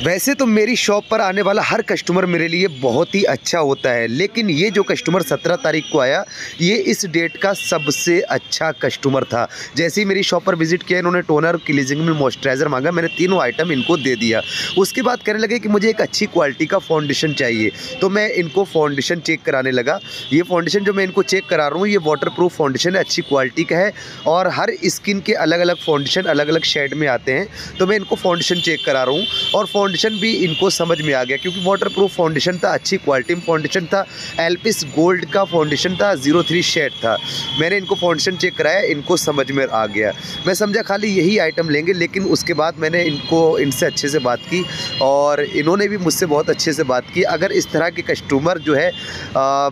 वैसे तो मेरी शॉप पर आने वाला हर कस्टमर मेरे लिए बहुत ही अच्छा होता है, लेकिन ये जो कस्टमर 17 तारीख को आया, ये इस डेट का सबसे अच्छा कस्टमर था। जैसे ही मेरी शॉप पर विज़िट किया, इन्होंने टोनर, क्लींजिंग मिल्क, मॉइस्चराइज़र मांगा, मैंने तीनों आइटम इनको दे दिया। उसके बाद कहने लगे कि मुझे एक अच्छी क्वालिटी का फाउंडेशन चाहिए, तो मैं इनको फाउंडेशन चेक कराने लगा। ये फाउंडेशन जो मैं इनको चेक करा रहा हूँ, ये वाटरप्रूफ फाउंडेशन है, अच्छी क्वालिटी का है और हर स्किन के अलग अलग फाउंडेशन अलग अलग शेड में आते हैं। तो मैं इनको फाउंडेशन चेक करा रहा हूँ और फाउंडेशन भी इनको समझ में आ गया, क्योंकि वाटरप्रूफ फाउंडेशन था, अच्छी क्वालिटी में फाउंडेशन था, एल्पिस गोल्ड का फाउंडेशन था, 03 शेड था। मैंने इनको फाउंडेशन चेक कराया, इनको समझ में आ गया। मैं समझा खाली यही आइटम लेंगे, लेकिन उसके बाद मैंने इनसे अच्छे से बात की और इन्होंने भी मुझसे बहुत अच्छे से बात की। अगर इस तरह के कस्टमर जो है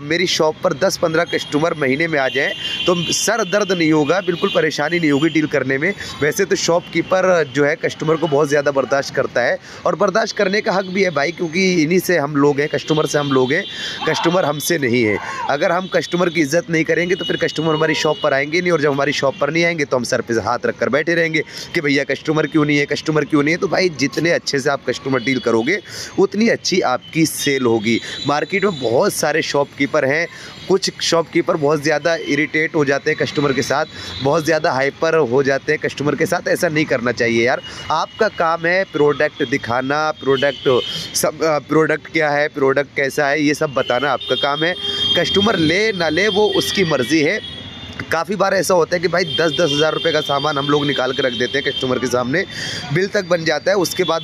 मेरी शॉप पर 10-15 कस्टमर महीने में आ जाएँ तो सर दर्द नहीं होगा, बिल्कुल परेशानी नहीं होगी डील करने में। वैसे तो शॉपकीपर जो है कस्टमर को बहुत ज़्यादा बर्दाश्त करता है और बर्दाश्त करने का हक भी है भाई, क्योंकि इन्हीं से हम लोग हैं, कस्टमर से हम लोग हैं, कस्टमर हमसे नहीं है। अगर हम कस्टमर की इज़्ज़त नहीं करेंगे तो फिर कस्टमर हमारी शॉप पर आएंगे नहीं, और जब हमारी शॉप पर नहीं आएंगे तो हम सर पे हाथ रख कर बैठे रहेंगे कि भैया कस्टमर क्यों नहीं है, कस्टमर क्यों नहीं है। तो भाई जितने अच्छे से आप कस्टमर डील करोगे उतनी अच्छी आपकी सेल होगी। मार्केट में बहुत सारे शॉपकीपर हैं, कुछ शॉपकीपर बहुत ज़्यादा इरिटेट हो जाते हैं कस्टमर के साथ, बहुत ज़्यादा हाइपर हो जाते हैं कस्टमर के साथ। ऐसा नहीं करना चाहिए यार। आपका काम है प्रोडक्ट दिखाना, प्रोडक्ट क्या है, प्रोडक्ट कैसा है, ये सब बताना आपका काम है। कस्टमर ले ना ले वो उसकी मर्ज़ी है। काफ़ी बार ऐसा होता है कि भाई 10-10 हज़ार रुपये का सामान हम लोग निकाल के रख देते हैं कस्टमर के सामने, बिल तक बन जाता है, उसके बाद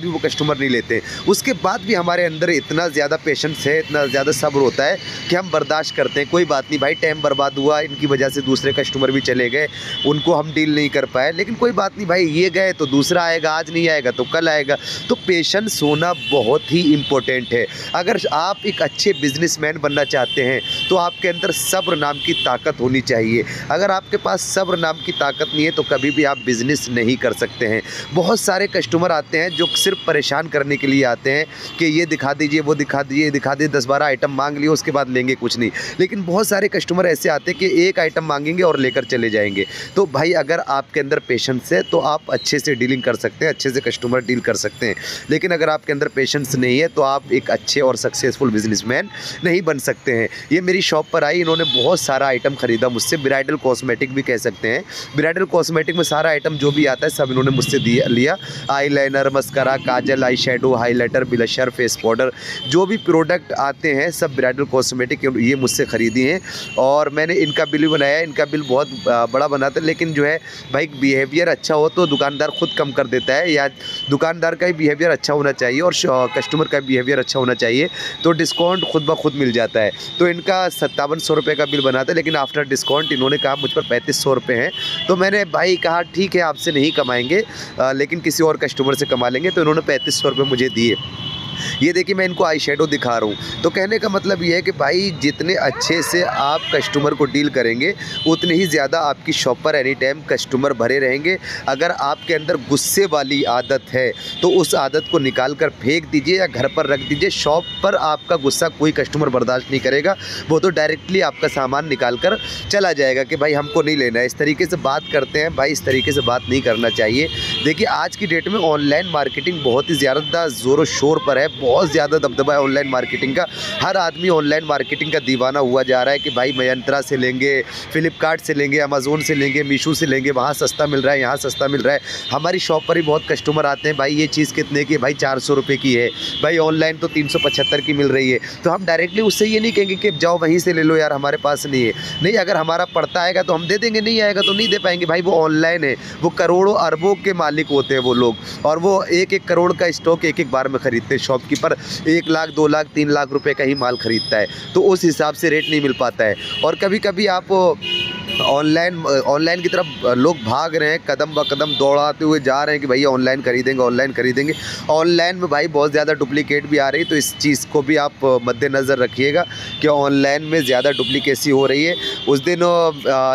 भी वो कस्टमर नहीं लेते। उसके बाद भी हमारे अंदर इतना ज़्यादा पेशेंस है, इतना ज़्यादा सब्र होता है कि हम बर्दाश्त करते हैं। कोई बात नहीं भाई, टाइम बर्बाद हुआ, इनकी वजह से दूसरे कस्टमर भी चले गए, उनको हम डील नहीं कर पाए, लेकिन कोई बात नहीं भाई, ये गए तो दूसरा आएगा, आज नहीं आएगा तो कल आएगा। तो पेशेंस होना बहुत ही इम्पोर्टेंट है। अगर आप एक अच्छे बिजनेसमैन बनना चाहते हैं तो आपके अंदर सब्र नाम की ताकत होनी चाहिए। अगर आपके पास सब्र नाम की ताकत नहीं है तो कभी भी आप बिज़नेस नहीं कर सकते हैं। बहुत सारे कस्टमर आते हैं जो सिर्फ परेशान करने के लिए आते हैं कि ये दिखा दीजिए, वो दिखा दीजिए, ये दिखा दीजिए, 10-12 आइटम मांग लिए, उसके बाद लेंगे कुछ नहीं। लेकिन बहुत सारे कस्टमर ऐसे आते हैं कि एक आइटम मांगेंगे और लेकर चले जाएंगे। तो भाई अगर आपके अंदर पेशेंस है तो आप अच्छे से डीलिंग कर सकते हैं, अच्छे से कस्टमर डील कर सकते हैं। लेकिन अगर आपके अंदर पेशेंस नहीं है तो आप एक अच्छे और सक्सेसफुल बिजनेसमैन नहीं बन सकते हैं। ये मेरी शॉप पर आई, इन्होंने बहुत सारा आइटम ख़रीदा मुझसे, ब्राइडल कॉस्मेटिक भी कह सकते हैं। ब्राइडल कॉस्मेटिक में सारा आइटम जो भी आता है सब इन्होंने मुझसे लिया। Eyeliner, mascara, kajal, eye shadow, highlighter, blusher, face powder, जो भी प्रोडक्ट आते हैं सब ब्राइडल कॉस्मेटिक ये मुझसे ख़रीदी हैं और मैंने इनका बिल भी बनाया। इनका बिल बहुत बड़ा बनाता है, लेकिन जो है भाई बिहेवियर अच्छा हो तो दुकानदार खुद कम कर देता है, या दुकानदार का ही बिहेवियर अच्छा होना चाहिए और कस्टमर का बिहेवियर अच्छा होना चाहिए, तो डिस्काउंट खुद ब खुद मिल जाता है। तो इनका 5700 रुपये का बिल बनाता है, लेकिन आफ्टर डिस्काउंट इन्होंने कहा मुझ पर 3500 रुपये हैं। तो मैंने भाई कहा ठीक है, आपसे नहीं कमाएंगे लेकिन किसी और कस्टमर से कमा लेंगे। तो इन्होंने 3500 रुपये मुझे दिए। ये देखिए मैं इनको आई शेडो दिखा रहा हूँ। तो कहने का मतलब ये है कि भाई जितने अच्छे से आप कस्टमर को डील करेंगे उतने ही ज़्यादा आपकी शॉप पर एनी टाइम कस्टमर भरे रहेंगे। अगर आपके अंदर गुस्से वाली आदत है तो उस आदत को निकाल कर फेंक दीजिए या घर पर रख दीजिए। शॉप पर आपका गुस्सा कोई कस्टमर बर्दाश्त नहीं करेगा, वो तो डायरेक्टली आपका सामान निकाल कर चला जाएगा कि भाई हमको नहीं लेना है। इस तरीके से बात करते हैं भाई, इस तरीके से बात नहीं करना चाहिए। देखिए आज की डेट में ऑनलाइन मार्केटिंग बहुत ही ज़्यादा ज़ोरों शोर पर है, बहुत ज़्यादा दबदबा है ऑनलाइन मार्केटिंग का। हर आदमी ऑनलाइन मार्केटिंग का दीवाना हुआ जा रहा है कि भाई मिंत्रा से लेंगे, फ्लिपकार्ट से लेंगे, अमेज़ोन से लेंगे, मीशो से लेंगे, वहाँ सस्ता मिल रहा है, यहाँ सस्ता मिल रहा है। हमारी शॉप पर ही बहुत कस्टमर आते हैं, भाई ये चीज़ कितने की है, भाई 400 रुपये की है, भाई ऑनलाइन तो 375 की मिल रही है। तो हम डायरेक्टली उससे ये नहीं कहेंगे कि जाओ वहीं से ले लो यार, हमारे पास नहीं है। नहीं, अगर हमारा पड़ता आएगा तो हम दे देंगे, नहीं आएगा तो नहीं दे पाएंगे। भाई वो ऑनलाइन है, वो करोड़ों अरबों के मालिक होते हैं वो लोग, और वो 1-1 करोड़ का स्टॉक एक बार में खरीदते हैं। शॉपकीपर 1 लाख, 2 लाख, 3 लाख रुपए का ही माल खरीदता है, तो उस हिसाब से रेट नहीं मिल पाता है। और कभी कभी आप ऑनलाइन की तरफ लोग भाग रहे हैं, कदम ब कदम दौड़ाते हुए जा रहे हैं कि भैया ऑनलाइन खरीदेंगे, ऑनलाइन खरीदेंगे। ऑनलाइन में भाई बहुत ज़्यादा डुप्लीकेट भी आ रही है, तो इस चीज़ को भी आप मद्देनज़र रखिएगा कि ऑनलाइन में ज़्यादा डुप्लीकेसी हो रही है। उस दिन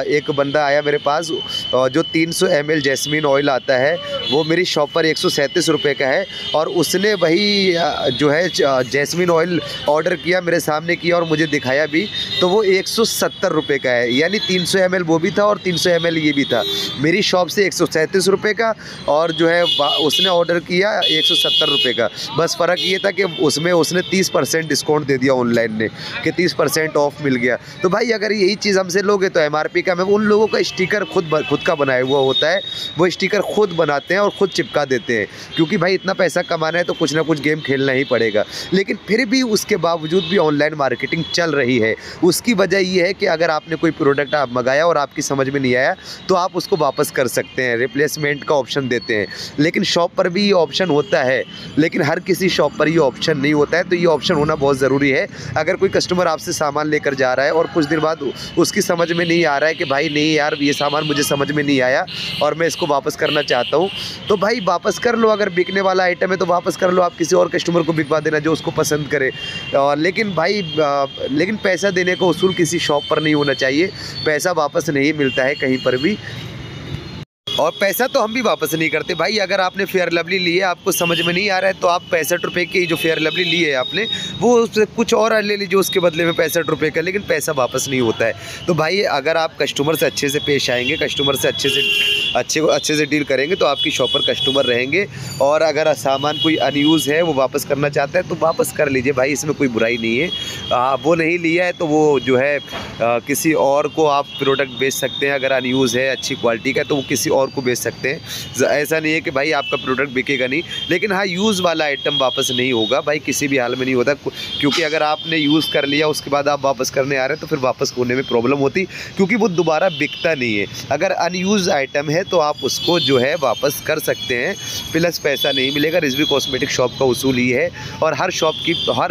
एक बंदा आया मेरे पास, जो 300 ml जैस्मिन ऑयल आता है वो मेरी शॉप पर 137 रुपये का है, और उसने वही जो है जैस्मिन ऑयल ऑर्डर किया, मेरे सामने किया और मुझे दिखाया भी, तो वो 170 रुपये का है। यानी 300 ml वो भी था और 300 ml ये भी था। मेरी शॉप से 137 रुपये का और जो है उसने ऑर्डर किया 170 रुपये का। बस फ़र्क ये था कि उसमें उसने 30% डिस्काउंट दे दिया ऑनलाइन ने कि 30% ऑफ मिल गया। तो भाई अगर यही चीज़ हमसे लोगे तो MRP का मैं उन लोगों का स्टिकर खुद का बनाया हुआ होता है, वो स्टिकर खुद बनाते हैं और ख़ुद चिपका देते हैं, क्योंकि भाई इतना पैसा कमाना है तो कुछ ना कुछ गेम खेलना ही पड़ेगा। लेकिन फिर भी उसके बावजूद भी ऑनलाइन मार्केटिंग चल रही है। उसकी वजह ये है कि अगर आपने कोई प्रोडक्ट आप मंगाया और आपकी समझ में नहीं आया तो आप उसको वापस कर सकते हैं, रिप्लेसमेंट का ऑप्शन देते हैं। लेकिन शॉप पर भी ये ऑप्शन होता है, लेकिन हर किसी शॉप पर ये ऑप्शन नहीं होता है। तो ये ऑप्शन होना बहुत ज़रूरी है। अगर कोई कस्टमर आपसे सामान लेकर जा रहा है और कुछ दिन बाद उसकी समझ में नहीं आ रहा है कि भाई नहीं यार ये सामान मुझे समझ में नहीं आया और मैं इसको वापस करना चाहता हूँ, तो भाई वापस कर लो। अगर बिकने वाला आइटम है तो वापस कर लो, आप किसी और कस्टमर को बिकवा देना जो उसको पसंद करे। लेकिन भाई लेकिन पैसा देने का उसूल किसी शॉप पर नहीं होना चाहिए। पैसा वापस नहीं मिलता है कहीं पर भी, और पैसा तो हम भी वापस नहीं करते भाई। अगर आपने फेयर लवली ली है, आपको समझ में नहीं आ रहा है तो आप 65 रुपये की जो फेयर लवली ली है आपने, वो उससे कुछ और ले लीजिए उसके बदले में 65 रुपये का, लेकिन पैसा वापस नहीं होता है। तो भाई अगर आप कस्टमर से अच्छे से पेश आएंगे, कस्टमर से अच्छे से डील करेंगे तो आपकी शॉप पर कस्टमर रहेंगे। और अगर सामान कोई अनयूज़ है वो वापस करना चाहता है तो वापस कर लीजिए भाई, इसमें कोई बुराई नहीं है। वो नहीं लिया है तो वो जो है किसी और को आप प्रोडक्ट बेच सकते हैं। अगर अनयूज़ है, अच्छी क्वालिटी का, तो वो किसी और को बेच सकते हैं। ऐसा नहीं है कि भाई आपका प्रोडक्ट बिकेगा नहीं, लेकिन हाँ यूज़ वाला आइटम वापस नहीं होगा भाई, किसी भी हाल में नहीं होता। क्योंकि अगर आपने यूज़ कर लिया उसके बाद आप वापस करने आ रहे हैं तो फिर वापस होने में प्रॉब्लम होती, क्योंकि वो दोबारा बिकता नहीं है। अगर अनयूज़ आइटम है तो आप उसको जो है वापस कर सकते हैं, प्लस पैसा नहीं मिलेगा। रिजवी कॉस्मेटिक शॉप का उसूल ये है, और हर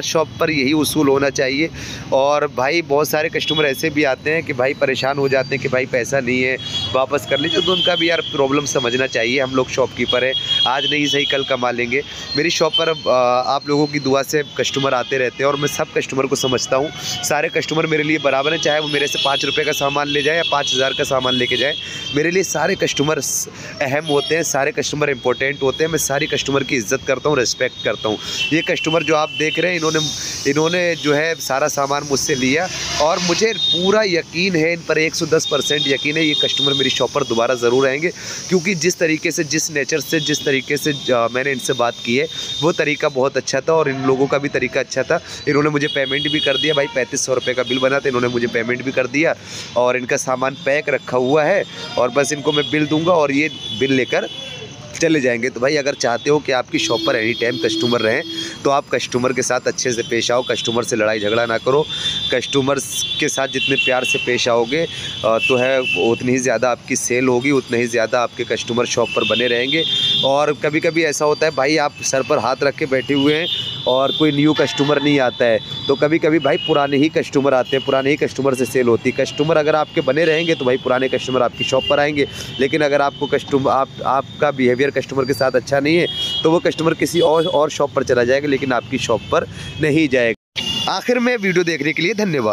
शॉप पर यही उसूल होना चाहिए। और भाई बहुत सारे कस्टमर ऐसे भी आते हैं कि भाई परेशान हो जाते हैं कि भाई पैसा नहीं है वापस कर लीजिए, तो उनका भी यार प्रॉब्लम समझना चाहिए। हम लोग शॉपकीपर हैं, आज नहीं सही कल कमा लेंगे। मेरी शॉप पर आप लोगों की दुआ से कस्टमर आते रहते हैं और मैं सब कस्टमर को समझता हूँ। सारे कस्टमर मेरे लिए बराबर हैं, चाहे वो मेरे से 5 रुपये का सामान ले जाए या 5000 का सामान लेके जाए। मेरे लिए सारे कस्टमर अहम होते हैं, सारे कस्टमर इंपॉर्टेंट होते हैं। मैं सारे कस्टमर की इज़्ज़त करता हूँ, रिस्पेक्ट करता हूँ। ये कस्टमर जो आप देख रहे हैं, इन्होंने जो है सारा सामान मुझसे लिया और मुझे पूरा यकीन है, इन पर 110% यकीन है, ये कस्टमर मेरी शॉप पर दोबारा ज़रूर आएंगे। क्योंकि जिस तरीके से, जिस नेचर से, जिस तरीके से मैंने इनसे बात की है वो तरीका बहुत अच्छा था और इन लोगों का भी तरीका अच्छा था। इन्होंने मुझे पेमेंट भी कर दिया भाई, 3500 रुपये का बिल बना था, इन्होंने मुझे पेमेंट भी कर दिया और इनका सामान पैक रखा हुआ है और बस इनको मैं बिल दूंगा और ये बिल लेकर चले जाएंगे। तो भाई अगर चाहते हो कि आपकी शॉप पर एनी टाइम कस्टमर रहें तो आप कस्टमर के साथ अच्छे से पेश आओ, कस्टमर से लड़ाई झगड़ा ना करो। कस्टमर के साथ जितने प्यार से पेश आओगे तो है उतनी ही ज़्यादा आपकी सेल होगी, उतने ही ज़्यादा आपके कस्टमर शॉप पर बने रहेंगे। और कभी कभी ऐसा होता है भाई, आप सर पर हाथ रख के बैठे हुए हैं और कोई न्यू कस्टमर नहीं आता है, तो कभी कभी भाई पुराने ही कस्टमर आते हैं, पुराने ही कस्टमर से सेल होती है। कस्टमर अगर आपके बने रहेंगे तो भाई पुराने कस्टमर आपकी शॉप पर आएंगे। लेकिन अगर आपको आपका बिहेवियर कस्टमर के साथ अच्छा नहीं है तो वो कस्टमर किसी और शॉप पर चला जाएगा, लेकिन आपकी शॉप पर नहीं जाएगा। आखिर में वीडियो देखने के लिए धन्यवाद।